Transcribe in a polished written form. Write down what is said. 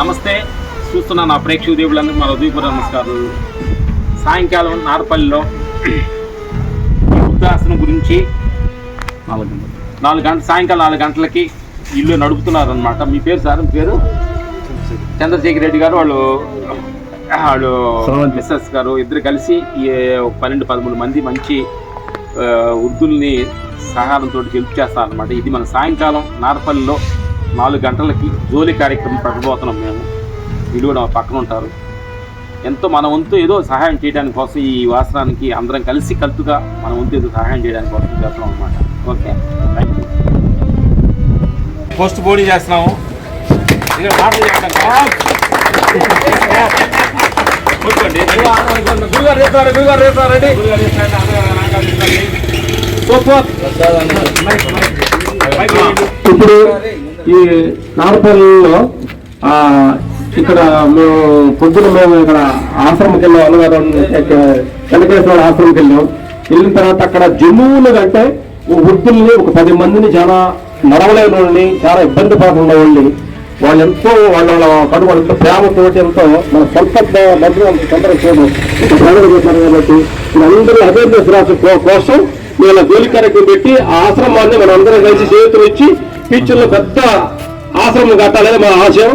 నమస్తే, చూస్తున్న నా ప్రేక్షక దేవుళ్ళందరూ మన ఉదయపూర్వ నమస్కారాలు. సాయంకాలం నారపల్లిలో వృద్ధాశ్రమం గురించి 4 గంటల సాయంకాలం 4 గంటలకి ఇల్లు నడుపుతున్నారు అనమాట. మీ పేరు సార్? మీ పేరు? చంద్రశేఖర్ రెడ్డి గారు, వాళ్ళు మిస్సెస్ గారు ఇద్దరు కలిసి 12-13 మంది మంచి వృద్ధుల్ని సహాయంతో హెల్ప్ చేస్తారనమాట. ఇది మన సాయంకాలం నారపల్లిలో 4 గంటలకి జోలి కార్యక్రమం పెట్టబోతున్నాం. మేము వీళ్ళు కూడా పక్కన ఉంటారు. ఎంతో మన వంతు ఏదో సహాయం చేయడానికి కోసం ఈ వాసనానికి అందరం కలిసి కలుపుగా మన వంతు ఏదో సహాయం చేయడానికి కోసం చేస్తున్నాం అనమాట. Okay, thank you. Post body చేస్తున్నాము. ఇక్కడ మాటలు కూర్చోండి. గురుగారు చేస్తారండి. ఇప్పుడు ఈ నారపల్లిలో ఇక్కడ మేము ఇక్కడ ఆశ్రమంకి వెళ్ళాం. అన్నగారు చెన్నకేశ్వర ఆశ్రమంకి వెళ్ళిన తర్వాత అక్కడ జమ్మువులు అంటే వృద్ధుల్ని ఒక 10 మందిని చాలా నడవలేని వాళ్ళని, చాలా ఇబ్బంది పడుతున్న వాళ్ళని వాళ్ళు ఎంతో వాళ్ళ కడుపు ఎంతో ప్రేమతోటి ఎంతో మన సొంత మంత్రి తొందరగా చూడడం ప్రజలు చేశారు. కాబట్టి అందరూ అవేర్నెస్ రాసు కోసం వీళ్ళ జోలి కార్యక్రమం పెట్టి ఆ ఆశ్రమాన్ని మనం అందరం కలిసి చేతులు ఇచ్చి ఫ్యూచర్లో పెద్ద ఆశ్రమం కట్టాలని మా ఆశయం.